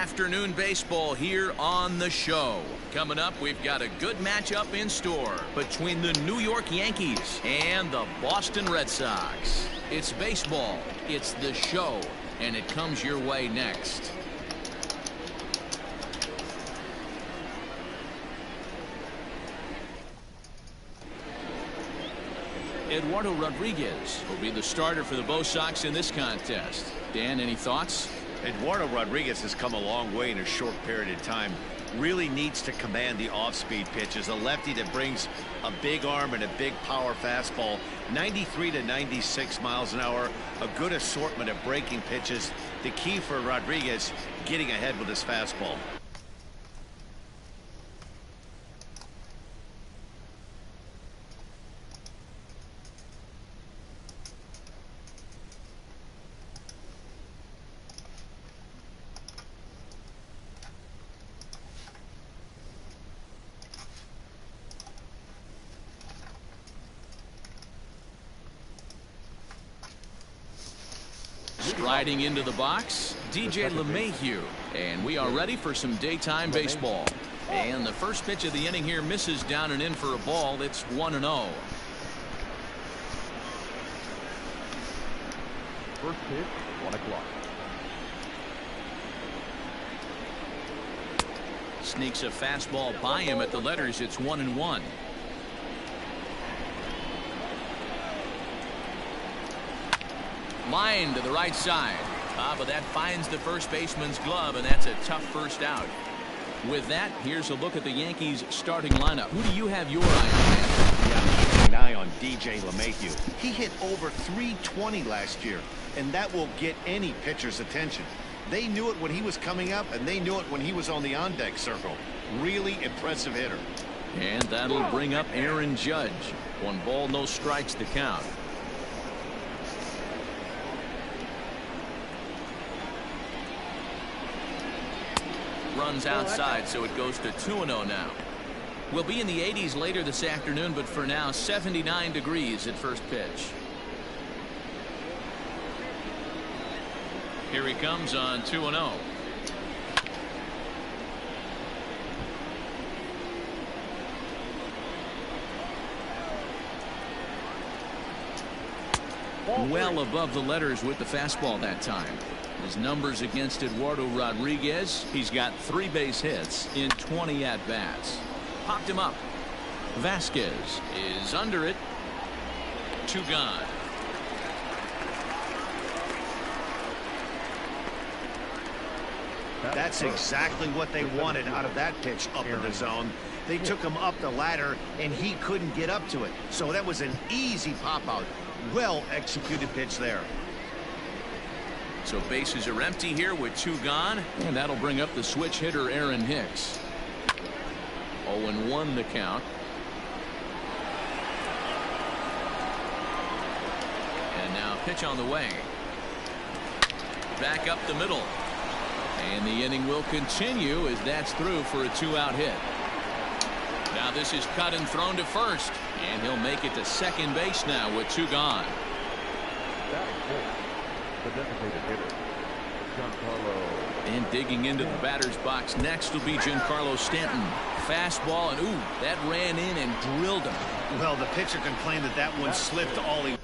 afternoon baseball here on the show. Coming up, we've got a good matchup in store between the New York Yankees and the Boston Red Sox. It's baseball, it's the show, and it comes your way next. Eduardo Rodriguez will be the starter for the Bo Sox in this contest. Dan, any thoughts? Eduardo Rodriguez has come a long way in a short period of time. Really needs to command the off-speed pitches. A lefty that brings a big arm and a big power fastball. 93 to 96 miles an hour. A good assortment of breaking pitches. The key for Rodriguez, getting ahead with his fastball. Striding into the box, DJ LeMahieu. And we are ready for some daytime baseball. And the first pitch of the inning here misses down and in for a ball. It's 1-0. First pitch, 1 o'clock. Sneaks a fastball by him at the letters. It's 1-1. Line to the right side. But that finds the first baseman's glove, and that's a tough first out. With that, here's a look at the Yankees starting lineup. Who do you have your eye on, man? Yeah, an eye on DJ LeMahieu. He hit over 320 last year, and that will get any pitcher's attention. They knew it when he was coming up, and they knew it when he was on the on-deck circle. Really impressive hitter. And that'll bring up Aaron Judge. 1 ball, no strikes to count. Runs outside, so it goes to 2-0 now. We'll be in the 80s later this afternoon, but for now 79 degrees at first pitch. Here he comes on 2-0. Well above the letters with the fastball that time. His numbers against Eduardo Rodriguez, he's got 3 base hits in 20 at-bats. Popped him up. Vasquez is under it. 2 gone. That's exactly what they wanted out of that pitch up in the zone. They took him up the ladder, and he couldn't get up to it. So that was an easy pop-out. Well-executed pitch there. So bases are empty here with 2 gone, and that'll bring up the switch hitter Aaron Hicks. 0-1 the count. And now pitch on the way. Back up the middle. And the inning will continue as that's through for a 2-out hit. Now this is cut and thrown to first, and he'll make it to second base now with 2 gone. The designated hitter, Giancarlo. And digging into the batter's box next will be Giancarlo Stanton. Fastball, and ooh, that ran in and drilled him. Well, the pitcher complained that that one slipped all he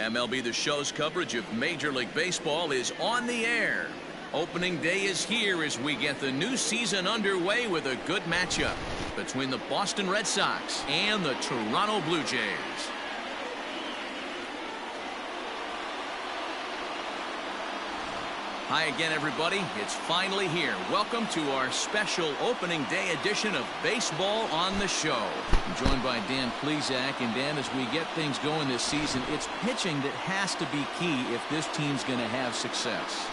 MLB The Show's coverage of Major League Baseball is on the air. Opening day is here as we get the new season underway with a good matchup between the Boston Red Sox and the Toronto Blue Jays. Hi again, everybody. It's finally here. Welcome to our special opening day edition of Baseball on the Show. I'm joined by Dan Plesac. And Dan, as we get things going this season, it's pitching that has to be key if this team's going to have success.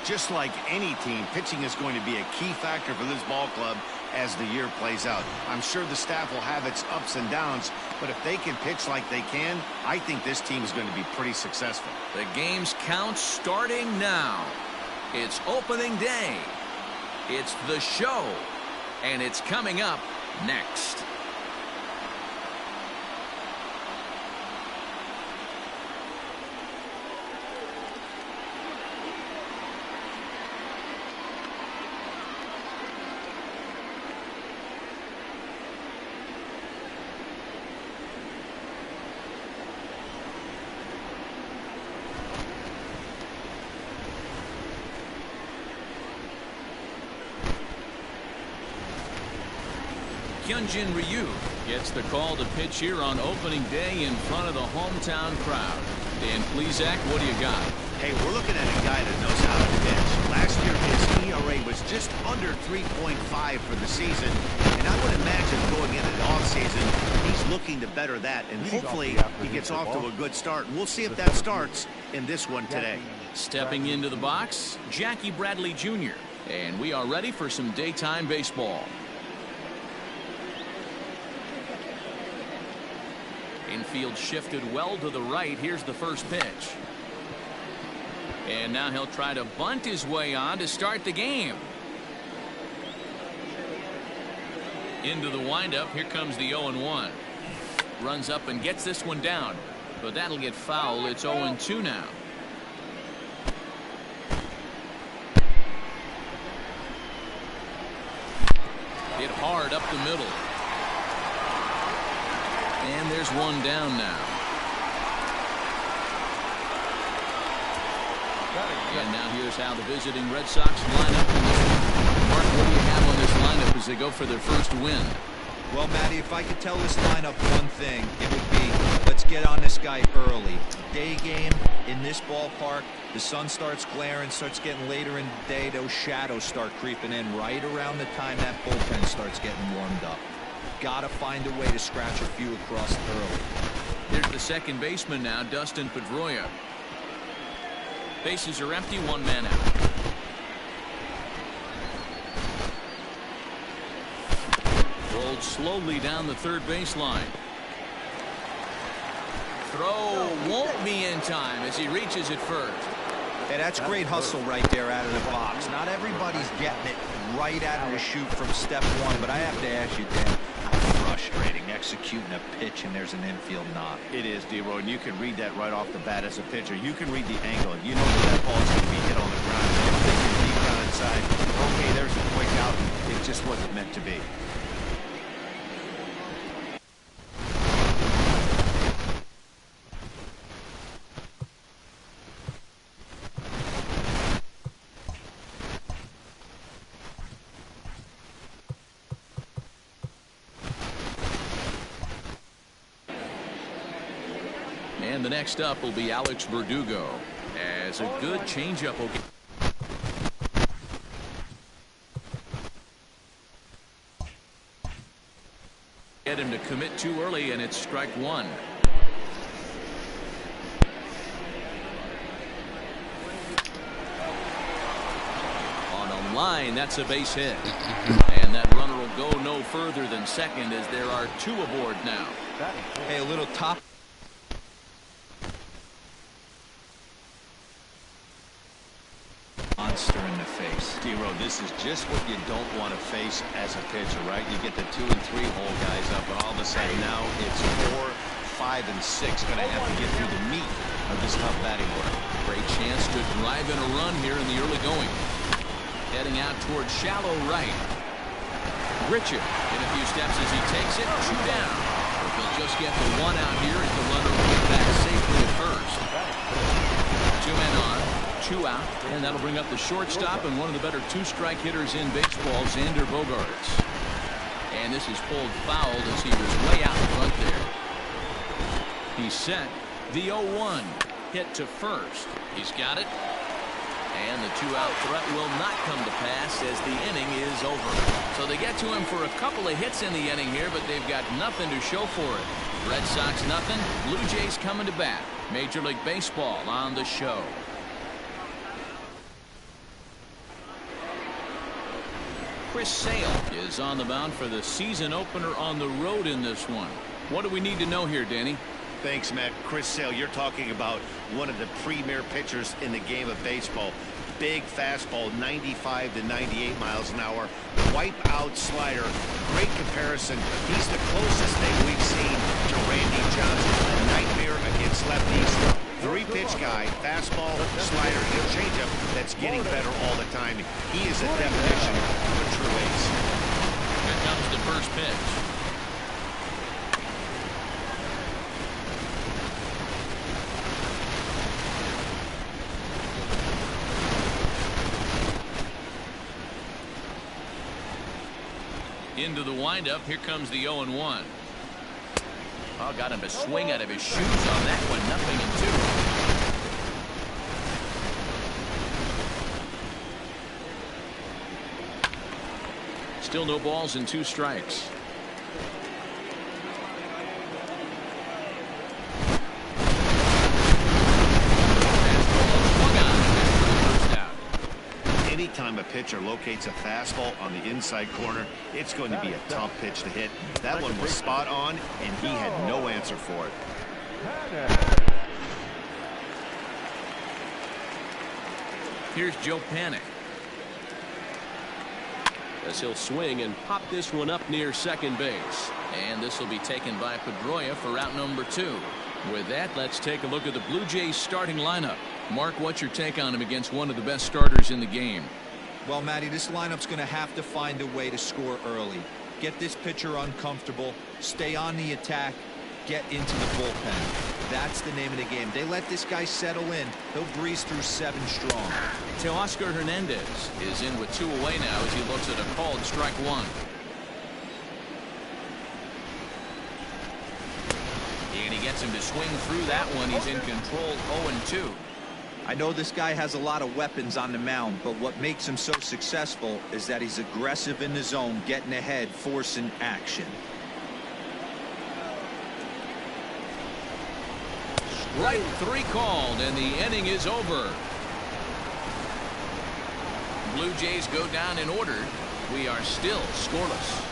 Just like any team, pitching is going to be a key factor for this ball club as the year plays out. I'm sure the staff will have its ups and downs, but if they can pitch like they can, I think this team is going to be pretty successful. The game's count starting now. It's opening day. It's the show. And it's coming up next. Hyunjin Ryu gets the call to pitch here on opening day in front of the hometown crowd. Dan Plesac, what do you got? Hey, we're looking at a guy that knows how to pitch. Last year, his ERA was just under 3.5 for the season, and I would imagine going into the offseason, he's looking to better that, and hopefully he gets off to a good start. And we'll see if that starts in this one today. Stepping into the box, Jackie Bradley Jr., and we are ready for some daytime baseball. Infield shifted well to the right. Here's the first pitch. And now he'll try to bunt his way on to start the game. Into the windup. Here comes the 0-1. Runs up and gets this one down. But that'll get foul. It's 0-2 now. Hit hard up the middle. And there's one down now. And now here's how the visiting Red Sox line up in this one. Mark, what do you have on this lineup as they go for their first win? Well, Matty, if I could tell this lineup one thing, it would be let's get on this guy early. Day game in this ballpark, the sun starts glaring, starts getting later in the day, those shadows start creeping in right around the time that bullpen starts getting warmed up. Gotta find a way to scratch a few across early. Here's the second baseman now, Dustin Pedroia. Bases are empty, one man out. Rolled slowly down the third baseline. Throw won't be in time as he reaches it first. Hey, that's great hustle right there out of the box. Not everybody's getting it right out of the chute from step one, but I have to ask you, Dan, frustrating executing a pitch and there's an infield knock. It is, D-Roy, and you can read that right off the bat as a pitcher. You can read the angle. You know that ball's going to be hit on the ground. If they can deep down inside, okay, there's a quick out. It just wasn't meant to be. And the next up will be Alex Verdugo as a good changeup will get him to commit too early, and it's strike one. On a line, that's a base hit. And that runner will go no further than second as there are two aboard now. Hey, a little top. Monster in the face. D-Row, this is just what you don't want to face as a pitcher, right? You get the 2 and 3 hole guys up, and all of a sudden now it's 4, 5, and 6 going to have to get through the meat of this tough batting order. Great chance to drive in a run here in the early going. Heading out towards shallow right. Richard in a few steps as he takes it. 2 down. He'll just get the one out here as the runner will get back safely at first. 2 men on, 2 out, and that'll bring up the shortstop and one of the better 2-strike hitters in baseball, Xander Bogaerts. And this is pulled foul as he was way out in front there. He's set. The 0-1 hit to first. He's got it. And the 2-out threat will not come to pass as the inning is over. So they get to him for a couple of hits in the inning here, but they've got nothing to show for it. Red Sox nothing. Blue Jays coming to bat. Major League Baseball on the show. Chris Sale is on the mound for the season opener on the road in this one. What do we need to know here, Danny? Thanks, Matt. Chris Sale, you're talking about one of the premier pitchers in the game of baseball. Big fastball, 95 to 98 miles an hour. Wipe out slider. Great comparison. He's the closest thing we've seen to Randy Johnson. A nightmare against lefties. 3-pitch guy, fastball, slider, and changeup that's getting better all the time. He is a definition of a true ace. Here comes the first pitch. Into the windup. Here comes the 0-1. Oh, got him to swing out of his shoes on that one. 0-2. Still no balls and 2 strikes. Anytime a pitcher locates a fastball on the inside corner, it's going to be a tough pitch to hit. That one was spot on, and he had no answer for it. Here's Joe Panic. As he'll swing and pop this one up near second base. And this will be taken by Pedroia for route number 2. With that, let's take a look at the Blue Jays starting lineup. Mark, what's your take on him against one of the best starters in the game? Well, Matty, this lineup's going to have to find a way to score early. Get this pitcher uncomfortable, stay on the attack, get into the bullpen. That's the name of the game. They let this guy settle in, he'll breeze through 7 strong. Teoscar Hernandez is in with 2 away now as he looks at a called strike 1. And he gets him to swing through that one. He's in control. 0-2. I know this guy has a lot of weapons on the mound, but what makes him so successful is that he's aggressive in the zone, getting ahead, forcing action. Strike 3 called, and the inning is over. Blue Jays go down in order. We are still scoreless.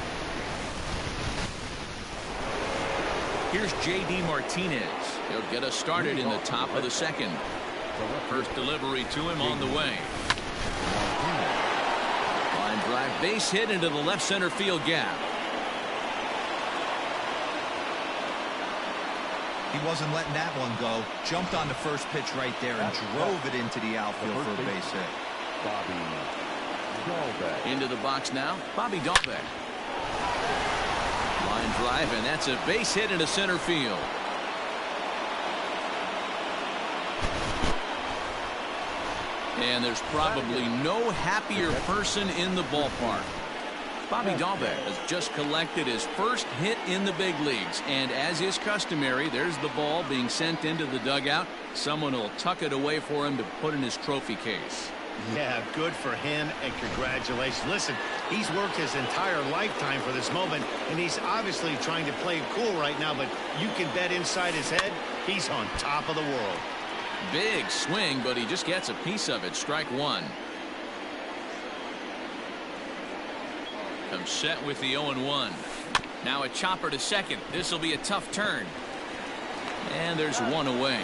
Here's J.D. Martinez. He'll get us started in the top of the second. First delivery to him on the way. Line drive, base hit into the left center field gap. He wasn't letting that one go. Jumped on the first pitch right there and drove it into the outfield for a base hit. Bobby Dalbec. Into the box now, Bobby Dalbec. Line drive, and that's a base hit into center field. And there's probably no happier person in the ballpark. Bobby Dalbec has just collected his first hit in the big leagues, and as is customary, there's the ball being sent into the dugout. Someone will tuck it away for him to put in his trophy case. Yeah, good for him, and congratulations. Listen, he's worked his entire lifetime for this moment, and he's obviously trying to play cool right now, but you can bet inside his head, he's on top of the world. Big swing, but he just gets a piece of it. Strike 1. Comes set with the 0-1. Now a chopper to second. This will be a tough turn. And there's one away.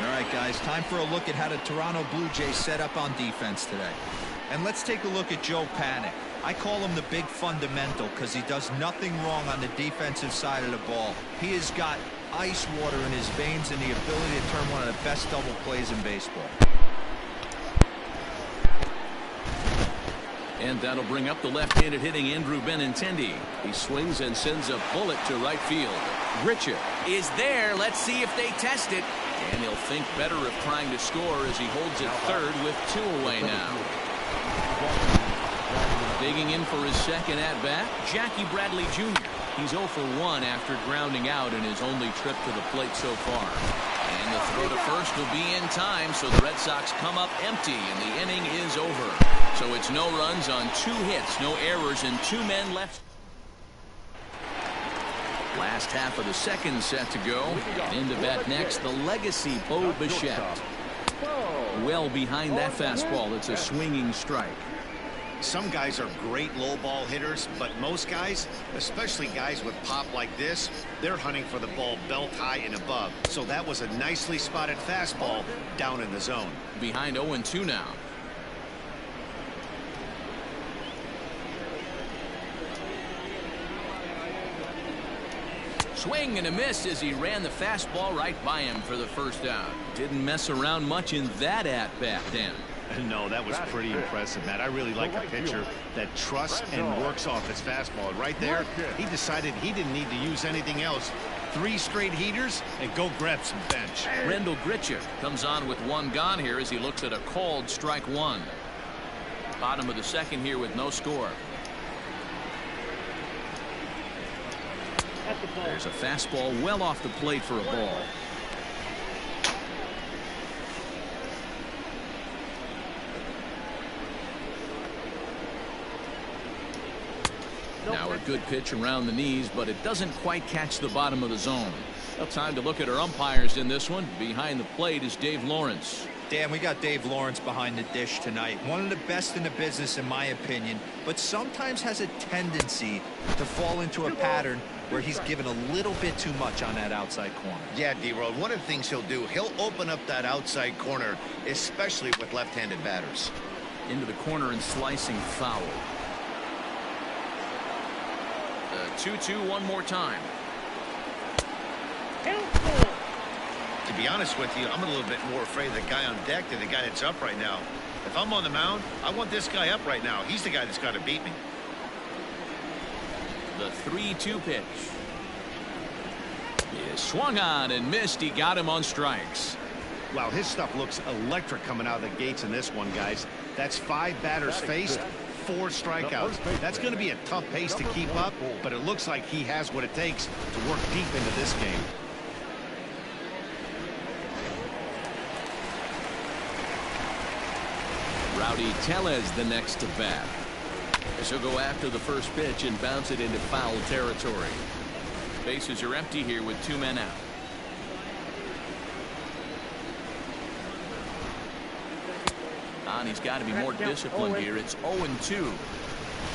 All right, guys, time for a look at how the Toronto Blue Jays set up on defense today. And let's take a look at Joe Panic. I call him the big fundamental because he does nothing wrong on the defensive side of the ball. He has got ice water in his veins and the ability to turn one of the best double plays in baseball. And that'll bring up the left-handed hitting Andrew Benintendi. He swings and sends a bullet to right field. Grichuk is there. Let's see if they test it. And he'll think better of trying to score as he holds it third with 2 away now. Digging in for his second at-bat, Jackie Bradley Jr. He's 0 for 1 after grounding out in his only trip to the plate so far. And the throw to first will be in time, so the Red Sox come up empty, and the inning is over. So it's no runs on 2 hits, no errors, and 2 men left. Last half of the second set to go. And into bat next, the legacy Bo Bichette. Well behind that fastball. It's a swinging strike. Some guys are great low ball hitters, but most guys, especially guys with pop like this, they're hunting for the ball belt high and above. So that was a nicely spotted fastball down in the zone. Behind 0-2 now. Swing and a miss as he ran the fastball right by him for the first out. Didn't mess around much in that at-bat, Dan. No, that was pretty impressive, Matt. I really like a pitcher that trusts and works off his fastball. Right there, he decided he didn't need to use anything else. 3 straight heaters and go grab some bench. Rendell Grichuk comes on with 1 gone here as he looks at a called strike 1. Bottom of the second here with no score. There's a fastball well off the plate for a ball. Now a good pitch around the knees, but it doesn't quite catch the bottom of the zone. Well, time to look at our umpires in this one. Behind the plate is Dave Lawrence. Dan, we got Dave Lawrence behind the dish tonight. One of the best in the business, in my opinion, but sometimes has a tendency to fall into a pattern where he's given a little bit too much on that outside corner. Yeah, D-Road, one of the things he'll do, he'll open up that outside corner, especially with left-handed batters. Into the corner and slicing foul. The 2-2 one more time. To be honest with you, I'm a little bit more afraid of the guy on deck than the guy that's up right now. If I'm on the mound, I want this guy up right now. He's the guy that's got to beat me. The 3-2 pitch. He is swung on and missed. He got him on strikes. Wow, his stuff looks electric coming out of the gates in this one, guys. That's 5 batters faced, 4 strikeouts. That's going to be a tough pace to keep up, but it looks like he has what it takes to work deep into this game. Rowdy Tellez the next to bat. He'll go after the first pitch and bounce it into foul territory. Bases are empty here with 2 men out. And he's got to be more disciplined here. It's 0-2.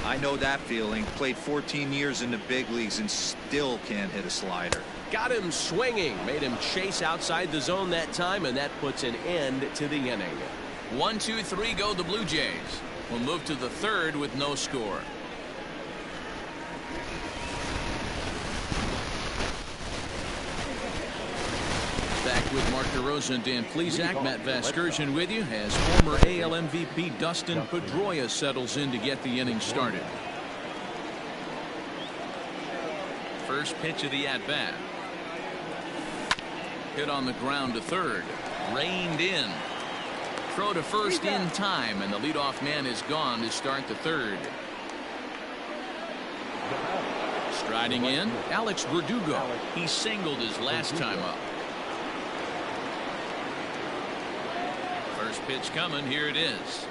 I know that feeling. Played 14 years in the big leagues and still can't hit a slider. Got him swinging. Made him chase outside the zone that time, and that puts an end to the inning. 1-2-3 go the Blue Jays. We'll move to the third with no score. Back with Mark DeRosa and Dan Plesac. Matt Vasgersian with you as former AL MVP Dustin Pedroia settles in to get the inning started. First pitch of the at-bat. Hit on the ground to third. Reined in. Throw to first in time, and the leadoff man is gone to start the third. Striding in, Alex Verdugo. He singled his last time up. First pitch coming. Here it is.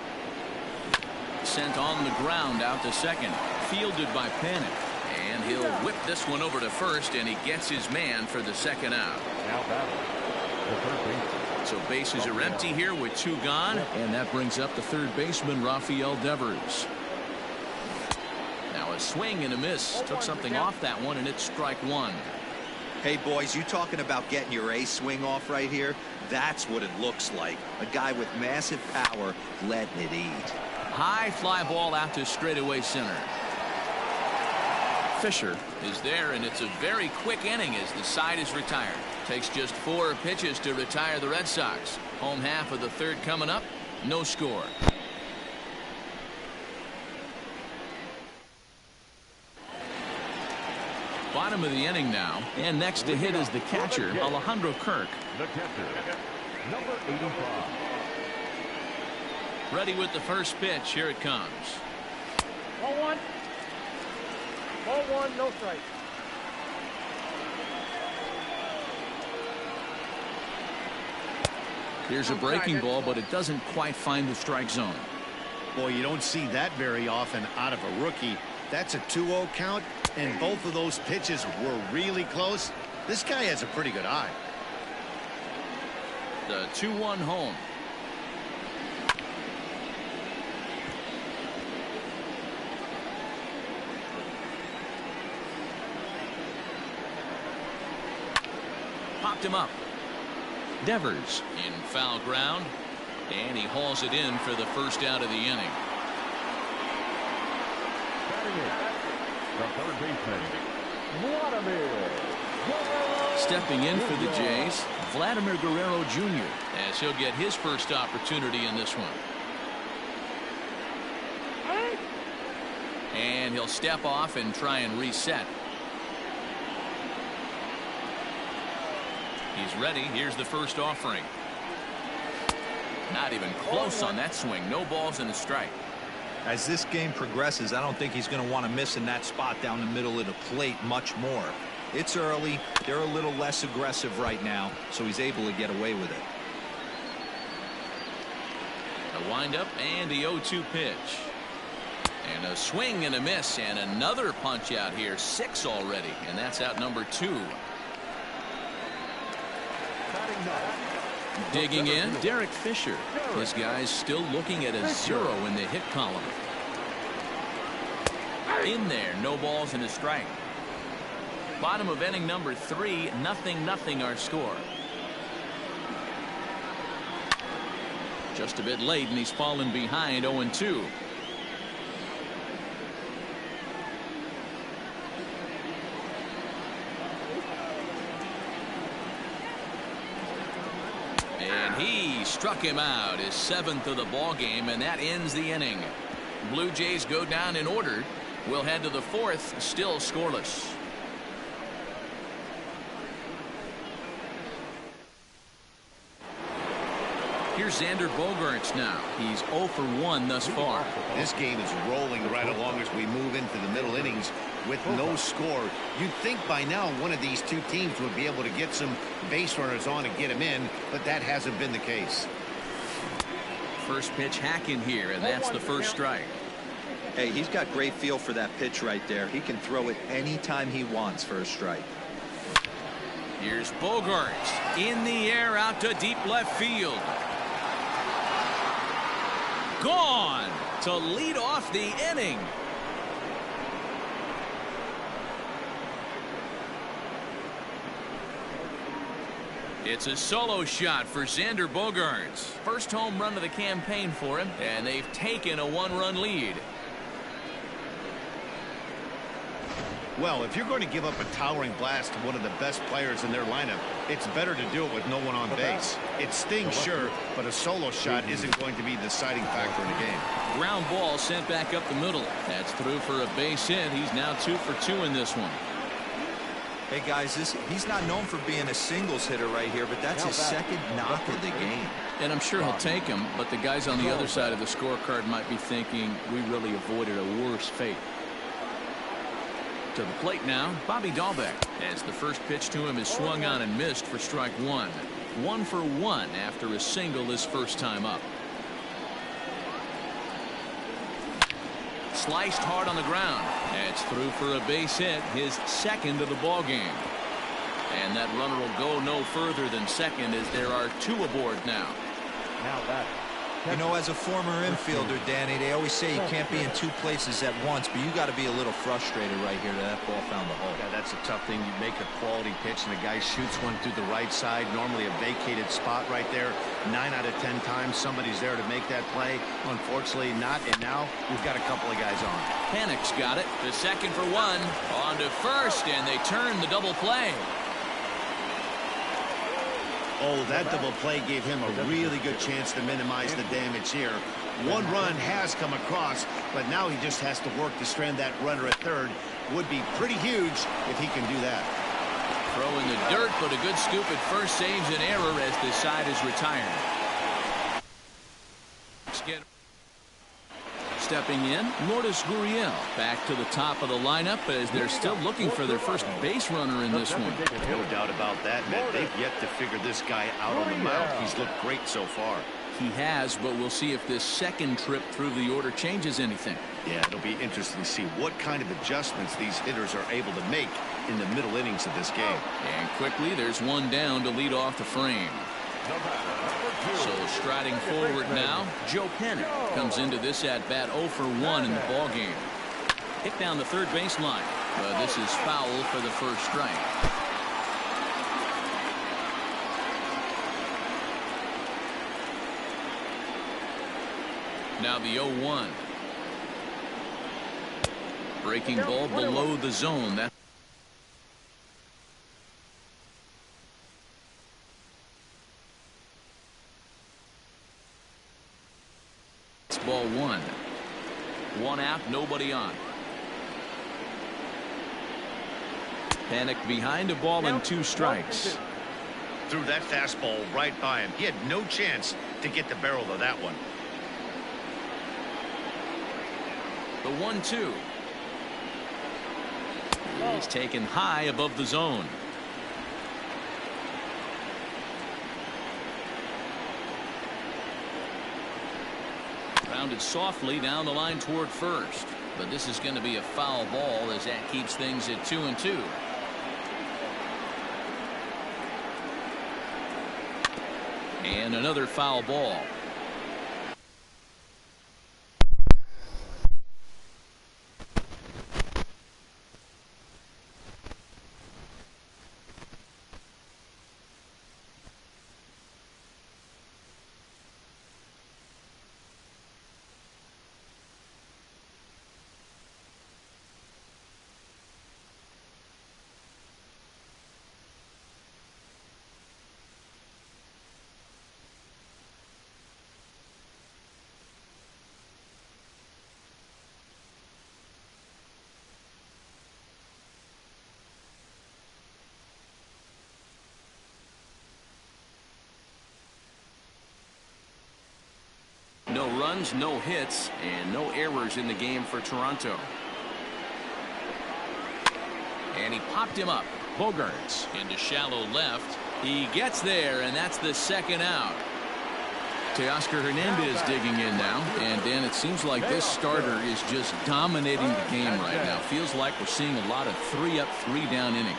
Sent on the ground out to second. Fielded by Panic. And he'll whip this one over to first, and he gets his man for the second out. So bases are empty here with 2 gone, and that brings up the third baseman, Rafael Devers. Now a swing and a miss. Took something off that one, and it's strike 1. Hey, boys, you talking about getting your A swing off right here? That's what it looks like. A guy with massive power letting it eat. High fly ball out to straightaway center. Fisher is there, and it's a very quick inning as the side is retired. Takes just 4 pitches to retire the Red Sox. Home half of the third coming up. No score. Bottom of the inning now, and next to hit is the catcher, Alejandro Kirk. The catcher, number 85. Ready with the first pitch. Here it comes. Ball one. Ball one, no strike. Here's a breaking ball, but it doesn't quite find the strike zone. Boy, you don't see that very often out of a rookie. That's a 2-0 count, and both of those pitches were really close. This guy has a pretty good eye. The 2-1 home. Popped him up. Devers in foul ground, and he hauls it in for the first out of the inning. Batting in, the third baseman, Vladimir. Stepping in for the Jays, Vladimir Guerrero Jr., as he'll get his first opportunity in this one. And he'll step off and try and reset. He's ready. Here's the first offering. Not even close on that swing. No balls and a strike. As this game progresses, I don't think he's going to want to miss in that spot down the middle of the plate much more. It's early. They're a little less aggressive right now, so he's able to get away with it. A windup and the 0-2 pitch. And a swing and a miss, and another punch out here. 6 already, and that's out number 2. Digging in, Derek Fisher. This guy's still looking at a 0 in the hit column. In there, no balls and a strike. Bottom of inning number 3, 0-0 our score. Just a bit late, and he's fallen behind 0-2. And he struck him out, his 7th of the ball game, and that ends the inning. Blue Jays go down in order. We'll head to the 4th, still scoreless. Here's Xander Bogaerts now. He's 0 for 1 thus far. This game is rolling right along as we move into the middle innings with no score. You'd think by now one of these two teams would be able to get some base runners on and get him in, but that hasn't been the case. First pitch hack in here, and that's the first strike. Hey, he's got great feel for that pitch right there. He can throw it anytime he wants for a strike. Here's Bogaerts in the air out to deep left field. Gone to lead off the inning. It's a solo shot for Xander Bogaerts. First home run of the campaign for him, and they've taken a 1-run lead. Well, if you're going to give up a towering blast to one of the best players in their lineup, it's better to do it with no one on base. It stings, sure, but a solo shot isn't going to be the deciding factor in the game. Ground ball sent back up the middle. That's through for a base hit. He's now 2 for 2 in this one. Hey, guys, he's not known for being a singles hitter right here, but that's his 2nd knock of the game. And I'm sure he'll take him, but the guys on the other side of the scorecard might be thinking we really avoided a worse fate. To the plate now, Bobby Dahlbeck, as the first pitch to him is swung on and missed for strike 1. 1 for 1 after a single his first time up. Sliced hard on the ground. It's through for a base hit, his 2nd of the ball game. And that runner will go no further than 2nd as there are 2 aboard now. Now that. You know, as a former infielder, Danny, they always say you can't be in 2 places at once, but you got to be a little frustrated right here that ball found the hole. Yeah, that's a tough thing. You make a quality pitch and the guy shoots one through the right side, normally a vacated spot right there. 9 out of 10 times somebody's there to make that play. Unfortunately not, and now we've got a couple of guys on. Panic's got it. The 2nd for 1. On to first, and they turn the double play. Oh, that double play gave him a really good chance to minimize the damage here. 1 run has come across, but now he just has to work to strand that runner at 3rd would be pretty huge if he can do that. Throw in the dirt, but a good scoop at first saves an error as the side is retired. Stepping in, Lourdes Gurriel back to the top of the lineup as they're still looking for their first base runner in this one. No doubt about that, Matt. They've yet to figure this guy out on the mound. He's looked great so far. He has, but we'll see if this second trip through the order changes anything. Yeah, it'll be interesting to see what kind of adjustments these hitters are able to make in the middle innings of this game. And quickly, there's one down to lead off the frame. So striding forward now, Joe Pennant comes into this at-bat 0 for 1 in the ballgame. Hit down the third baseline, but this is foul for the first strike. Now the 0-1. Breaking ball below the zone. That's ball 1. 1 out, nobody on. Panic behind, a ball and 2 strikes. Threw that fastball right by him. He had no chance to get the barrel of that one. The 1-2. He's taken high above the zone. Rounded softly down the line toward first, but this is going to be a foul ball as that keeps things at 2-2. And another foul ball. No runs, no hits, and no errors in the game for Toronto. And he popped him up. Bogarts into shallow left. He gets there, and that's the second out. Teoscar Hernandez digging in now. And, Dan, it seems like this starter is just dominating the game right now. Feels like we're seeing a lot of 3-up, 3-down innings.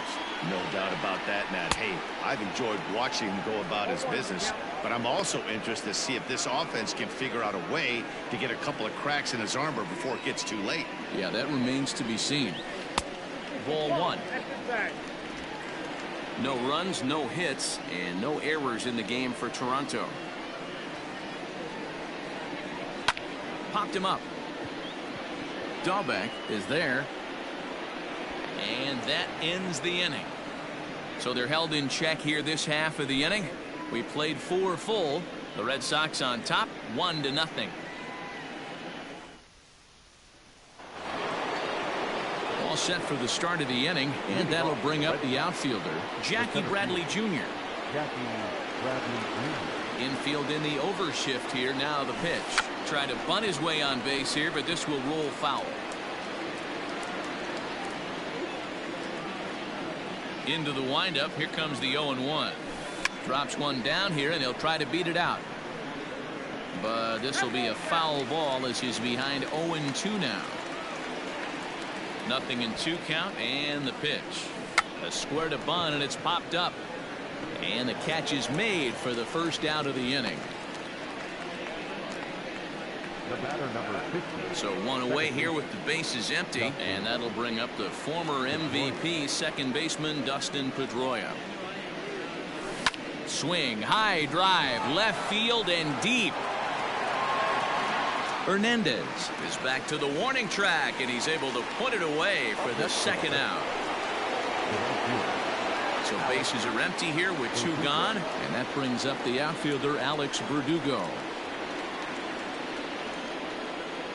No doubt about that, Matt. Hey, I've enjoyed watching him go about his business, but I'm also interested to see if this offense can figure out a way to get a couple of cracks in his armor before it gets too late. Yeah, that remains to be seen. Ball 1. No runs, no hits, and no errors in the game for Toronto. Popped him up. Dahlbeck is there. And that ends the inning. So they're held in check here this half of the inning. We played 4 full. The Red Sox on top, 1-0. All set for the start of the inning, and that'll bring up the outfielder, Jackie Bradley Jr. Infield in the overshift here. Now the pitch. Try to bunt his way on base here, but this will roll foul. Into the windup. Here comes the 0-1. Drops one down here, and he'll try to beat it out. But this will be a foul ball as he's behind 0-2 now. 0-2 count, and the pitch. A square to bunt, and it's popped up. And the catch is made for the first out of the inning. The batter, number 50. So one away here with the bases empty, and that'll bring up the former MVP second baseman Dustin Pedroia. Swing, high drive, left field and deep. Hernandez is back to the warning track, and he's able to put it away for the second out. So bases are empty here with 2 gone, and that brings up the outfielder Alex Verdugo.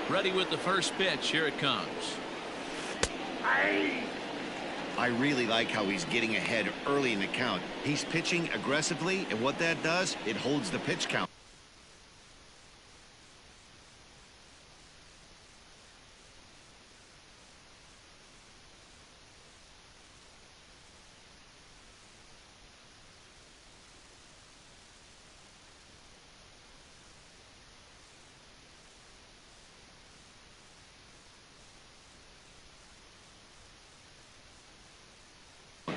Ready with the first pitch. Here it comes. I really like how he's getting ahead early in the count. He's pitching aggressively, and what that does, it holds the pitch count.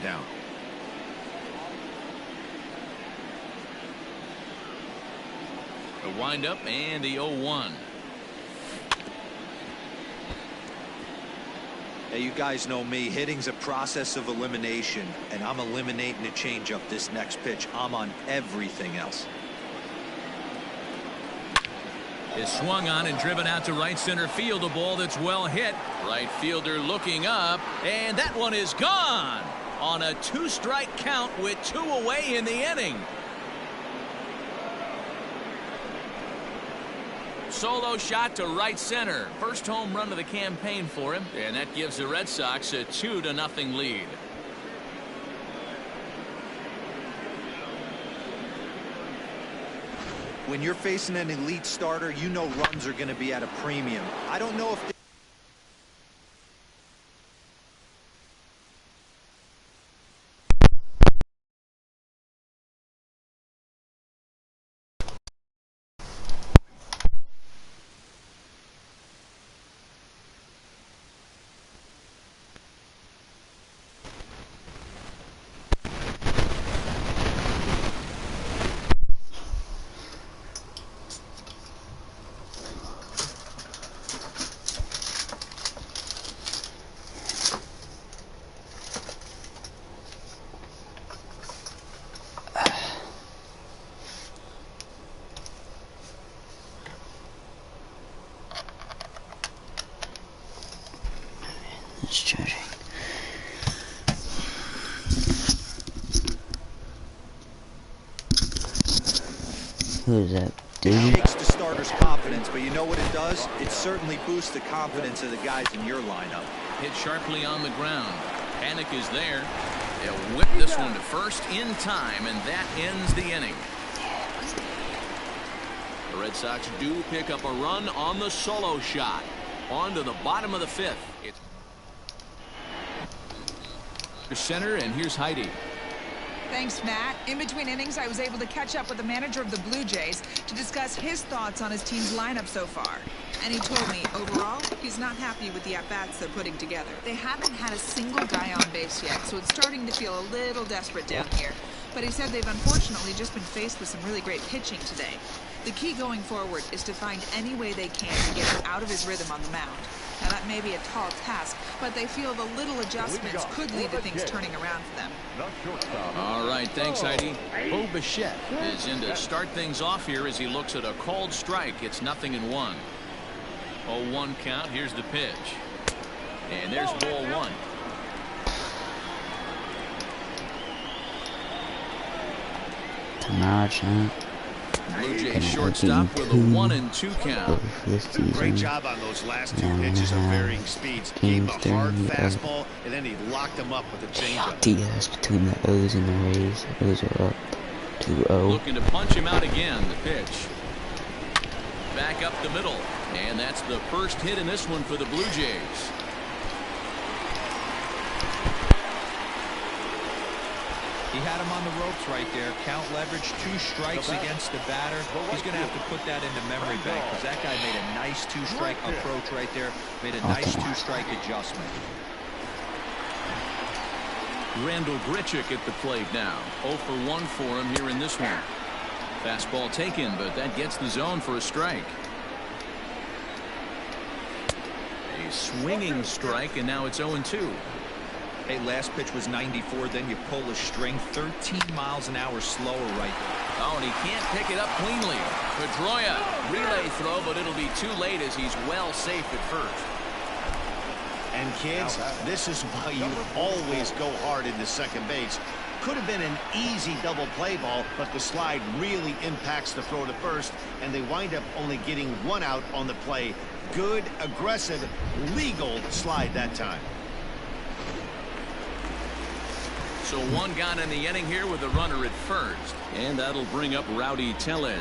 Down. The windup and the 0-1. Hey, you guys know me. Hitting's a process of elimination, and I'm eliminating a changeup this next pitch. I'm on everything else. Is swung on and driven out to right center field. A ball that's well hit. Right fielder looking up, and that one is gone on a 2-strike count with 2 away in the inning. Solo shot to right center. First home run of the campaign for him, and that gives the Red Sox a 2-0 lead. When you're facing an elite starter, you know runs are going to be at a premium. I don't know if It's charging. Who is that, dude? it shakes the starter's confidence, but you know what it does? It certainly boosts the confidence of the guys in your lineup. Hit sharply on the ground. Panic is there. They'll whip this one to first in time, and that ends the inning. The Red Sox do pick up a run on the solo shot. On to the bottom of the 5th. It's center, and here's Heidi. Thanks, Matt. In between innings, I was able to catch up with the manager of the Blue Jays to discuss his thoughts on his team's lineup so far. And he told me, overall, he's not happy with the at-bats they're putting together. They haven't had a single guy on base yet, so it's starting to feel a little desperate down here. But he said they've unfortunately just been faced with some really great pitching today. The key going forward is to find any way they can to get him out of his rhythm on the mound. Now, that may be a tall task, but they feel the little adjustments could lead to things turning around for them. All right, thanks, Heidi. Bo Bichette is in to start things off here as he looks at a called strike. It's 0-1. 0-1 count. Here's the pitch. And there's ball 1. Blue Jays shortstop with a 1-2 count. Great job on those last 2 pitches of varying speeds. Gave him a hard fastball, and then he locked him up with a changeup. DS between the O's and the Rays. O's are up 2-0. Looking to punch him out again. The pitch. Back up the middle. And that's the first hit in this one for the Blue Jays. He had him on the ropes right there. Count leverage, 2 strikes against the batter. He's going to have to put that into memory bank because that guy made a nice 2-strike approach right there. Made a nice 2-strike adjustment. Randall Grichuk at the plate now. 0 for 1 for him here in this one. Fastball taken, but that gets the zone for a strike. A swinging strike, and now it's 0-2. Hey, last pitch was 94, then you pull a string 13 miles an hour slower right there. Oh, and he can't pick it up cleanly. Pedroia, relay throw, but it'll be too late as he's well safe at first. And kids, this is why you always go hard into second base. Could have been an easy double play ball, but the slide really impacts the throw to first, and they wind up only getting 1 out on the play. Good, aggressive, legal slide that time. So one gone in the inning here with a runner at first. And that'll bring up Rowdy Tellez.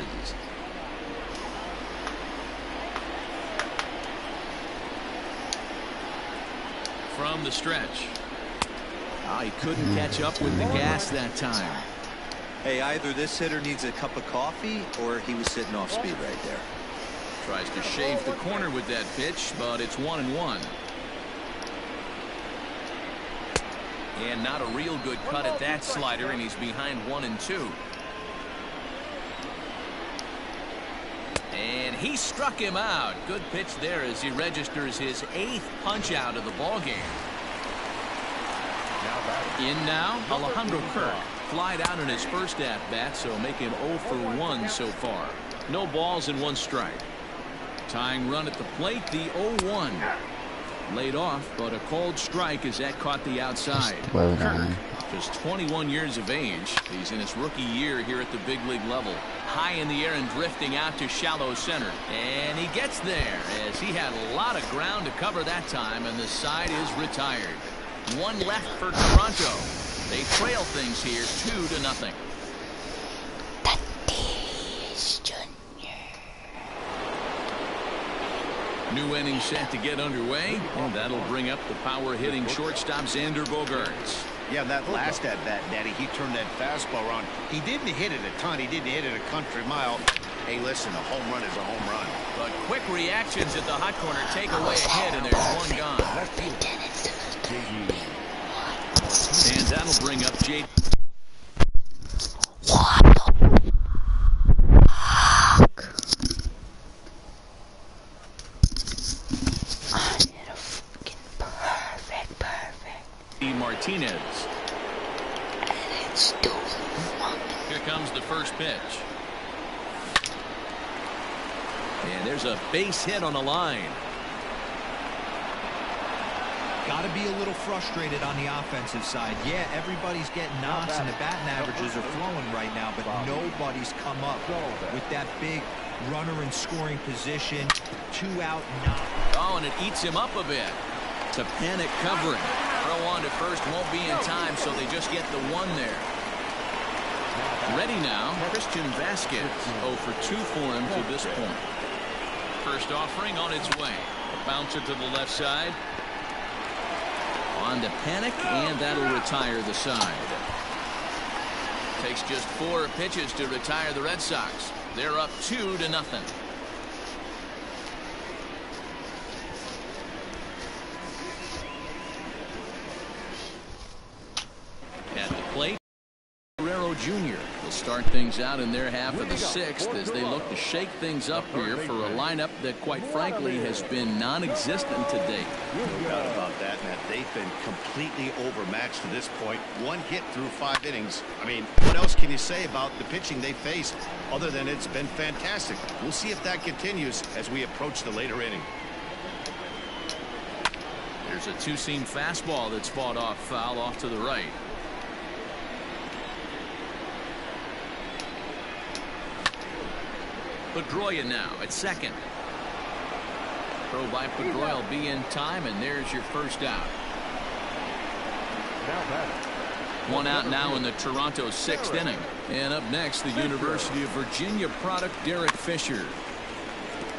From the stretch. He couldn't catch up with the gas that time. Hey, either this hitter needs a cup of coffee or he was sitting off speed right there. Tries to shave the corner with that pitch, but it's 1-1. And not a real good cut at that slider, and he's behind 1-2. And he struck him out. Good pitch there as he registers his 8th punch out of the ball game. In now, Alejandro Kirk. Flied out in his first at-bat, so make him 0 for 1 so far. No balls and 1 strike. Tying run at the plate, the 0-1. Laid off, but a cold strike as that caught the outside. Well Kirk, done. just 21 years of age. He's in his rookie year here at the big league level. High in the air and drifting out to shallow center. And he gets there as he had a lot of ground to cover that time, and the side is retired. 1 left for Toronto. They trail things here 2-0. New inning set to get underway, and that'll bring up the power-hitting shortstop Xander Bogaerts. Yeah, that last at-bat, Daddy, he turned that fastball around. He didn't hit it a ton. He didn't hit it a country mile. Hey, listen, a home run is a home run. But quick reactions at the hot corner take away a hit, and there's 1 gone. And that'll bring up J. Martinez. Here comes the first pitch. And there's a base hit on the line. Got to be a little frustrated on the offensive side. Yeah, everybody's getting knocks and the batting averages are flowing right now, but nobody's come up with that big runner in scoring position. 2 out knock. Oh, and it eats him up a bit. To panic covering. Throw on to first won't be in time, so they just get the 1 there. Ready now, Christian Vasquez. 0 for 2 for him to this point. First offering on its way. A bouncer to the left side. On to panic, and that'll retire the side. Takes just 4 pitches to retire the Red Sox. They're up 2-0. At the plate, Guerrero Jr. will start things out in their half of the 6th as they look to shake things up here for a lineup that, quite frankly, has been non-existent to date. No doubt about that, Matt. They've been completely overmatched to this point. 1 hit through 5 innings. I mean, what else can you say about the pitching they faced other than it's been fantastic? We'll see if that continues as we approach the later inning. There's a 2-seam fastball that's fought off foul off to the right. Pedroia now at second. Throw by Pedroia will be in time, and there's your first out. 1 out now in the Toronto 6th inning. And up next, the University of Virginia product Derek Fisher.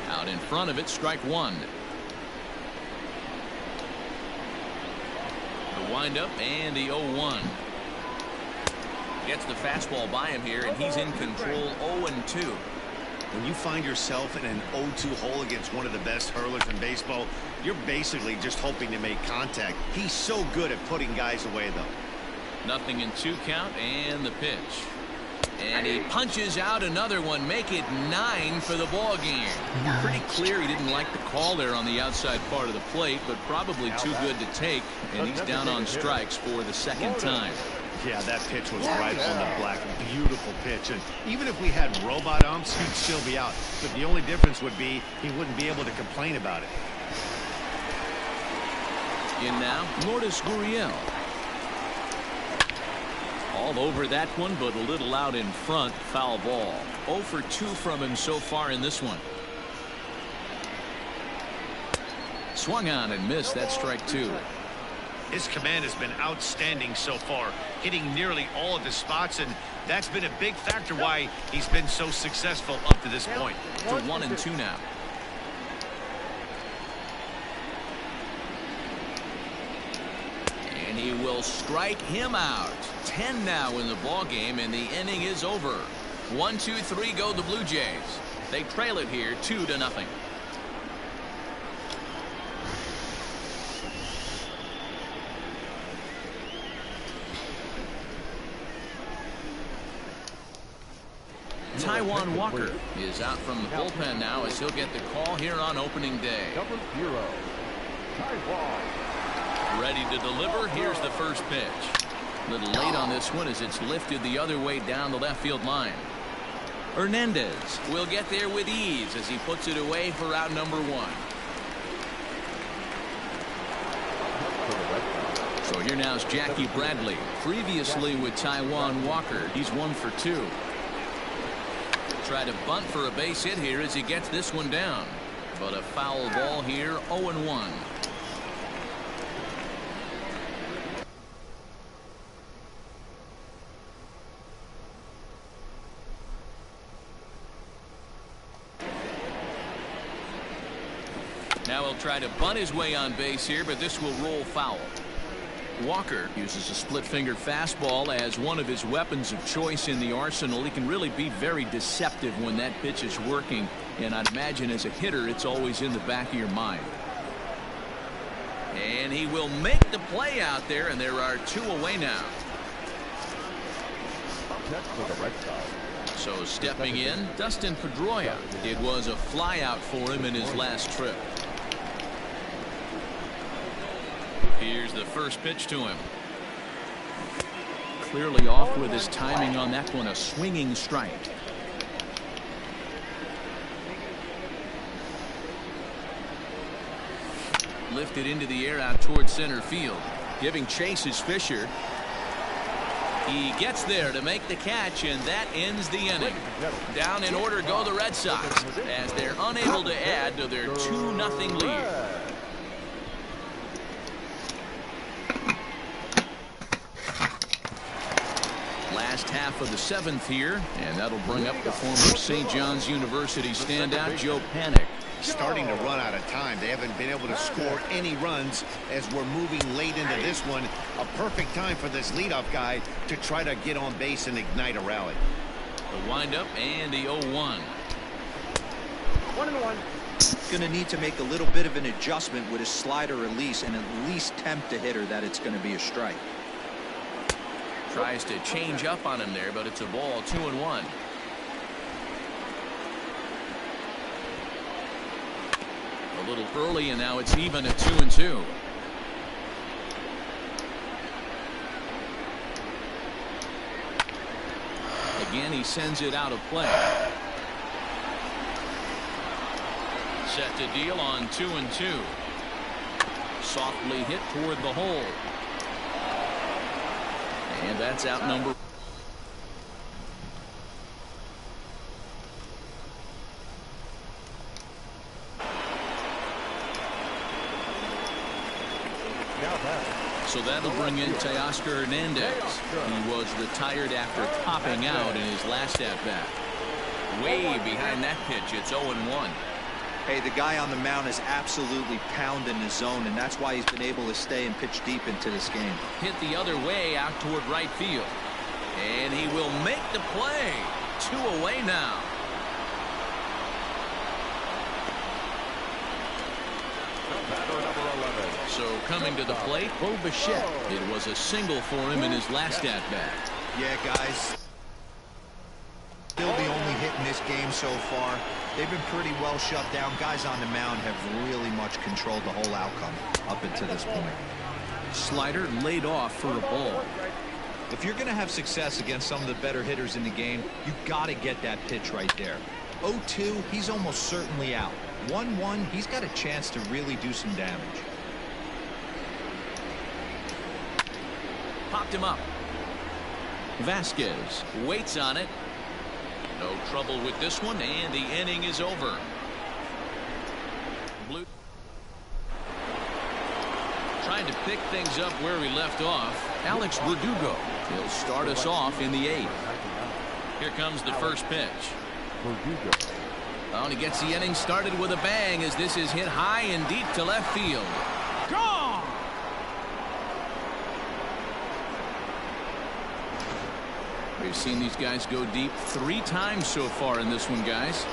Out in front of it, strike 1. The windup and the 0-1. Gets the fastball by him here, and he's in control. 0-2. When you find yourself in an 0-2 hole against one of the best hurlers in baseball, you're basically just hoping to make contact. He's so good at putting guys away, though. Nothing in 2 count, and the pitch. And he punches out another one. Make it 9 for the ball game. Pretty clear he didn't like the call there on the outside part of the plate, but probably too good to take, and he's down on strikes for the 2nd time. Yeah, that pitch was right on the black. Beautiful pitch. And even if we had robot umps, he'd still be out. But the only difference would be he wouldn't be able to complain about it. In now, Lourdes Gurriel. All over that one, but a little out in front. Foul ball. 0 for 2 from him so far in this one. Swung on and missed. That strike 2. His command has been outstanding so far, hitting nearly all of his spots, and that's been a big factor why he's been so successful up to this point. To 1-2 now. And he will strike him out. 10 now in the ball game, and the inning is over. 1-2-3 go the Blue Jays. They trail it here 2-0. Taijuan Walker is out from the bullpen now as he'll get the call here on opening day. Number 0, Taijuan. Ready to deliver. Here's the first pitch. A little late on this one as it's lifted the other way down the left field line. Hernandez will get there with ease as he puts it away for out number 1. So here now is Jackie Bradley. Previously with Taijuan Walker, he's 1 for 2. Try to bunt for a base hit here as he gets this one down. But a foul ball here, 0-1. Now he'll try to bunt his way on base here, but this will roll foul. Walker uses a split-fingered fastball as one of his weapons of choice in the arsenal. He can really be very deceptive when that pitch is working, and I'd imagine as a hitter it's always in the back of your mind. And he will make the play out there, and there are 2 away now. Next for the Red Sox. So stepping in, Dustin Pedroia. It was a flyout for him in his last trip. Here's the first pitch to him. Clearly off with his timing on that one, a swinging strike. Lifted into the air out towards center field. Giving chase is Fisher. He gets there to make the catch, and that ends the inning. Down in order go the Red Sox as they're unable to add to their 2-0 lead. Last half of the 7th here, and that'll bring up the former St. John's University standout Joe Panik. Starting to run out of time. They haven't been able to score any runs as we're moving late into this one. A perfect time for this leadoff guy to try to get on base and ignite a rally. The windup and the 0-1. 1-1. Going to need to make a little bit of an adjustment with his slider release and at least tempt the hitter that it's going to be a strike. Tries to change up on him there, but it's a ball. 2-1. A little early, and now it's even at 2-2. Again, he sends it out of play. Set to deal on 2-2. Softly hit toward the hole. And that's out number. So that'll bring in Teoscar Hernandez. He was retired after topping out in his last at-bat. Way behind that pitch, it's 0-1. Hey, the guy on the mound is absolutely pounding the zone, and that's why he's been able to stay and pitch deep into this game. Hit the other way out toward right field. And he will make the play. 2 away now. So coming to the plate, Bo Bichette. It was a single for him in his last at-bat. Yeah, guys. Still the only hit in this game so far. They've been pretty well shut down. Guys on the mound have really much controlled the whole outcome up until this point. Slider laid off for a ball. If you're going to have success against some of the better hitters in the game, you've got to get that pitch right there. 0-2, he's almost certainly out. 1-1, he's got a chance to really do some damage. Popped him up. Vasquez waits on it. No trouble with this one, and the inning is over. Blue trying Trying to pick things up where we left off. Alex Verdugo. He'll start us off in the 8th. Here comes the first pitch. Oh, and he gets the inning started with a bang as this is hit high and deep to left field. Gone! We've seen these guys go deep 3 times so far in this one, guys.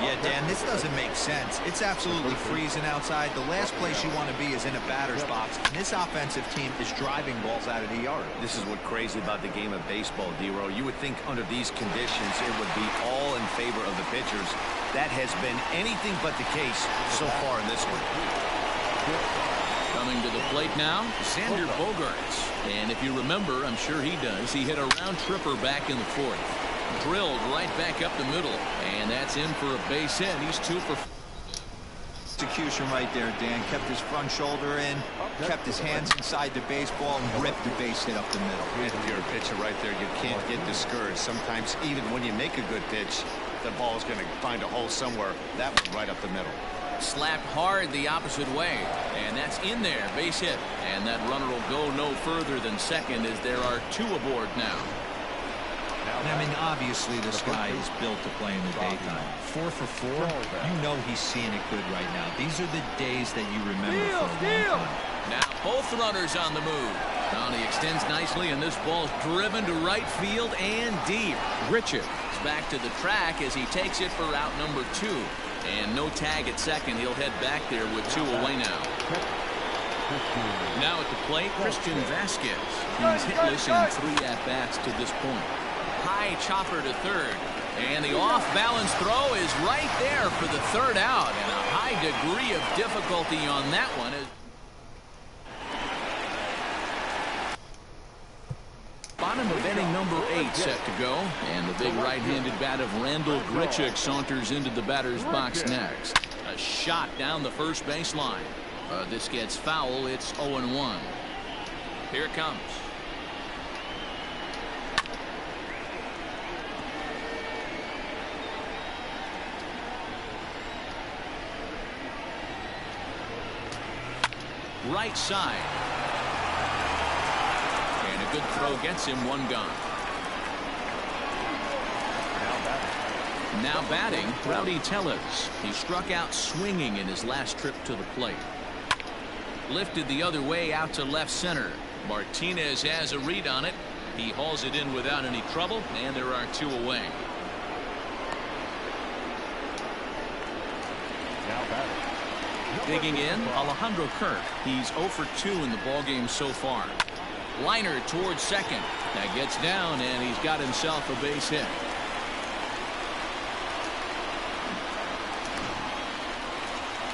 Yeah, Dan, this doesn't make sense. It's absolutely freezing outside. The last place you want to be is in a batter's box, and this offensive team is driving balls out of the yard. This is what crazy about the game of baseball, D-Row. You would think under these conditions it would be all in favor of the pitchers. That has been anything but the case so far in this one. Coming to the plate now, Xander Bogaerts. And if you remember, I'm sure he does, he hit a round tripper back in the 4th. Drilled right back up the middle, and that's in for a base hit. He's 2 for. Execution right there, Dan. Kept his front shoulder in, kept his hands inside the baseball, and ripped the base hit up the middle. If you're a pitcher right there, you can't get discouraged. Sometimes even when you make a good pitch, the ball is going to find a hole somewhere. That one right up the middle. Slapped hard the opposite way, and that's in there, base hit. And that runner will go no further than second as there are 2 aboard now. I mean, obviously this guy is built to play in the daytime. 4 for 4. You know he's seeing it good right now. These are the days that you remember for a long time. Now both runners on the move. He extends nicely, and this ball's driven to right field and deep. Grichuk is back to the track as he takes it for route number 2. And no tag at second. He'll head back there with 2 away now. Now at the plate, Christian Vasquez. He's hitless in 3 at-bats to this point. High chopper to third, and the off-balance throw is right there for the 3rd out, and a high degree of difficulty on that one. Bottom of inning number 8 set to go, and the big right-handed bat of Randall Grichuk saunters into the batter's box next. A shot down the first baseline. This gets foul. It's 0-1. Here it comes. Right side. And a good throw gets him 1 gone. Now batting, Rowdy Tellez. He struck out swinging in his last trip to the plate. Lifted the other way out to left center. Martinez has a read on it. He hauls it in without any trouble, and there are 2 away. Now batting. Digging in, Alejandro Kirk. He's 0 for 2 in the ballgame so far. Liner towards second. That gets down, and he's got himself a base hit.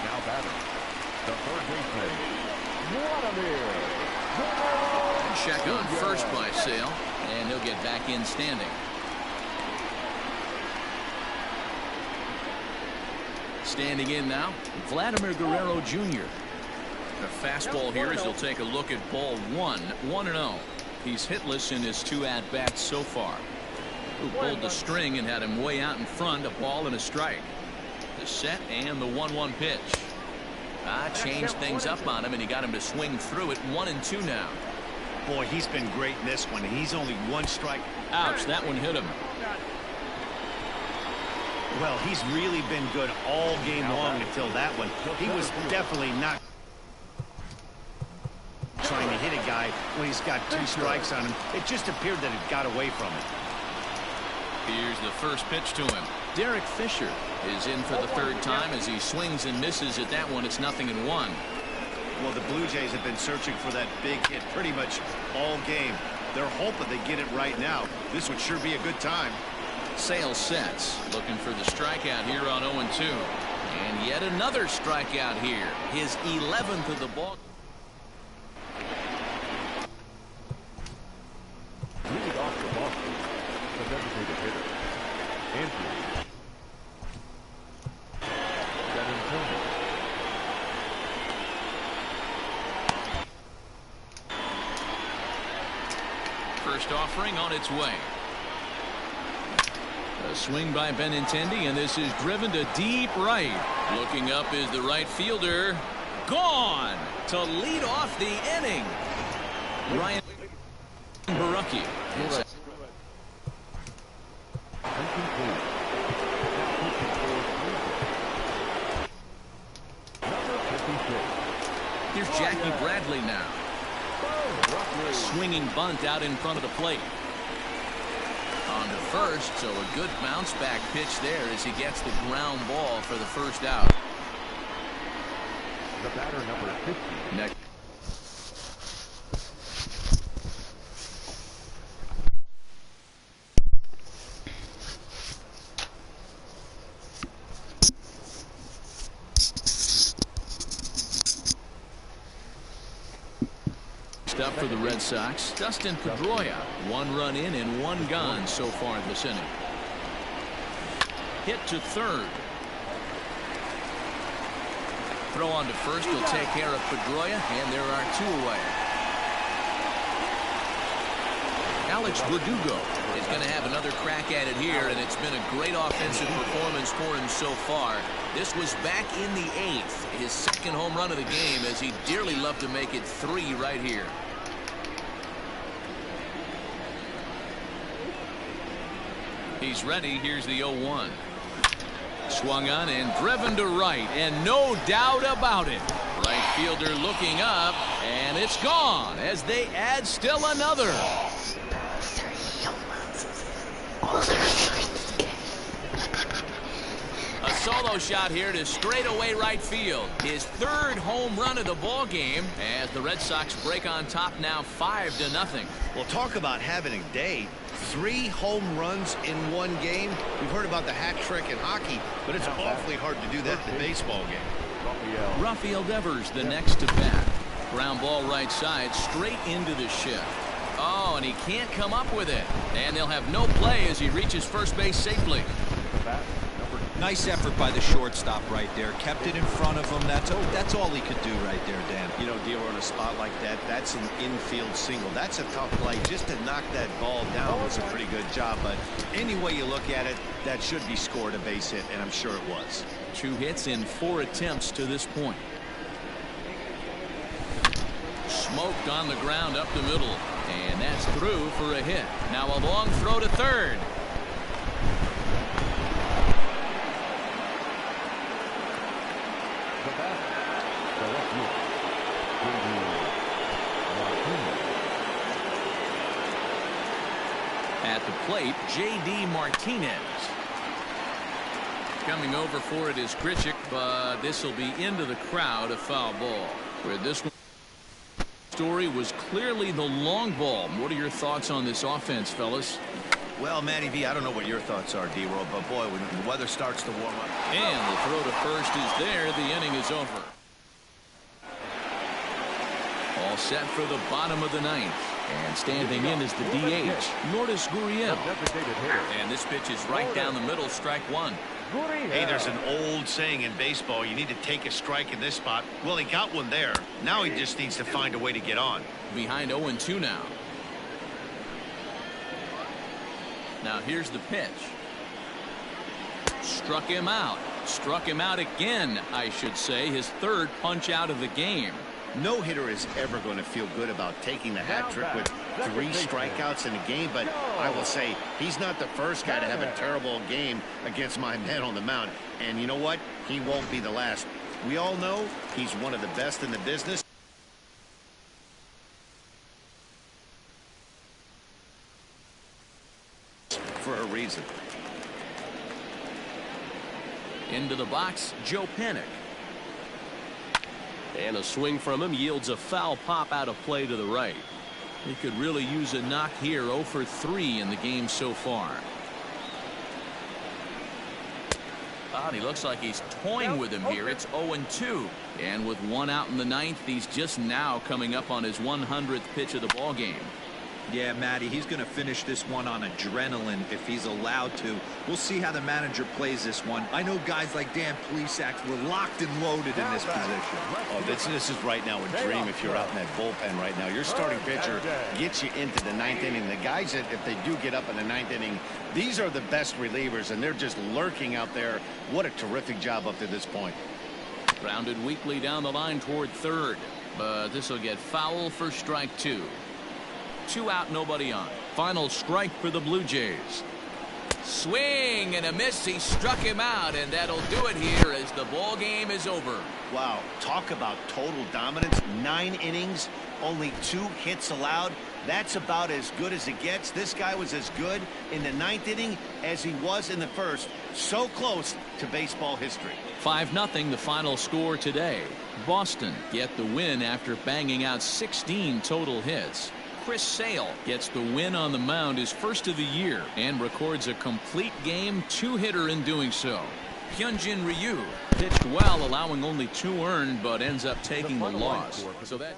Now batting. The 3rd baseman, Vladimir. Check on first by Sale, and he'll get back in standing. Standing in now, Vladimir Guerrero Jr. The fastball here as he'll take a look at ball 1. 1-0. He's hitless in his 2 at-bats so far. Who pulled the string and had him way out in front, a ball and a strike. The set and the 1-1 pitch. Changed things up on him, and he got him to swing through it. 1-2 now. Boy, he's been great in this one. He's only 1 strike. Ouch, that one hit him. Well, he's really been good all game long until that one. He was definitely not trying to hit a guy when he's got 2 strikes on him. It just appeared that it got away from him. Here's the first pitch to him. Derek Fisher is in for the 3rd time as he swings and misses at that one. It's 0-1. Well, the Blue Jays have been searching for that big hit pretty much all game. They're hoping they get it right now. This would sure be a good time. Sale sets, looking for the strikeout here on 0-2. And yet another strikeout here. His 11th of the ball. Leading off the Boston, the designated hitter, Andrew Benintendi. First offering on its way. A swing by Benintendi, and this is driven to deep right. Looking up is the right fielder. gone to lead off the inning. Ryan Barucki. Here's Jackie Bradley now. Swinging bunt out in front of the plate. On to first, so a good bounce back pitch there as he gets the ground ball for the first out. The batter, number 50. Next. Up for the Red Sox, Dustin Pedroia. 1 run in and 1 gone so far this inning. Hit to third. Throw on to first will take care of Pedroia, and there are 2 away. Alex Verdugo is going to have another crack at it here, and it's been a great offensive performance for him so far. This was back in the 8th, his 2nd home run of the game, as he dearly loved to make it 3 right here. He's ready. Here's the 0-1. Swung on and driven to right, and no doubt about it. Right fielder looking up, and it's gone as they add still another. A solo shot here to straightaway right field. His 3rd home run of the ball game as the Red Sox break on top now 5-0. Well, talk about having a day. 3 home runs in 1 game. We've heard about the hat trick in hockey, but it's awfully hard to do that in a baseball game. Rafael Devers the next to bat. Ground ball right side straight into the shift. Oh, and he can't come up with it. And they'll have no play as he reaches first base safely. Nice effort by the shortstop right there. Kept it in front of him. That's all he could do right there, Dan. You know, dealer on a spot like that, that's an infield single. That's a tough play. Just to knock that ball down was a pretty good job. But any way you look at it, that should be scored a base hit, and I'm sure it was. 2 hits in 4 attempts to this point. Smoked on the ground up the middle. And that's through for a hit. Now a long throw to third. At the plate, J.D. Martinez. Coming over for it is Grichuk, but this will be into the crowd, a foul ball. Where this one story was clearly the long ball. What are your thoughts on this offense, fellas? Well, Matty V, I don't know what your thoughts are, D-Roll, but boy, when the weather starts to warm up. And the throw to first is there. The inning is over. All set for the bottom of the 9th. And standing in is the DH, Lourdes Gurriel. And this pitch is right down the middle, strike 1. Hey, there's an old saying in baseball, you need to take a strike in this spot. Well, he got one there. Now he just needs to find a way to get on. Behind 0-2 now. Now here's the pitch. Struck him out. Struck him out again, I should say. His 3rd punch out of the game. No hitter is ever going to feel good about taking the hat trick with 3 strikeouts in a game, but I will say he's not the first guy to have a terrible game against my man on the mound. And you know what? He won't be the last. We all know he's one of the best in the business. For a reason. Into the box, Joe Panik. And a swing from him yields a foul pop out of play to the right. He could really use a knock here. 0 for 3 in the game so far. Oh, he looks like he's toying with him here. It's 0-2. And with 1 out in the 9th, he's just now coming up on his 100th pitch of the ball game. Yeah, Matty, he's going to finish this one on adrenaline if he's allowed to. We'll see how the manager plays this one. I know guys like Dan Plesac were locked and loaded in this position. Oh, this is right now a dream if you're out in that bullpen right now. Your starting pitcher gets you into the 9th inning. The guys that, if they do get up in the 9th inning, these are the best relievers, and they're just lurking out there. What a terrific job up to this point. Grounded weakly down the line toward third, but this will get foul for strike 2. 2 out, nobody on. Final strike for the Blue Jays. Swing and a miss. He struck him out, and that'll do it here as the ball game is over. Wow, talk about total dominance. 9 innings, only 2 hits allowed. That's about as good as it gets. This guy was as good in the 9th inning as he was in the 1st. So close to baseball history. 5-0 the final score today. Boston get the win after banging out 16 total hits. Chris Sale gets the win on the mound, his first of the year, and records a complete game 2-hitter in doing so. Hyunjin Ryu pitched well, allowing only 2 earned, but ends up taking the loss. So that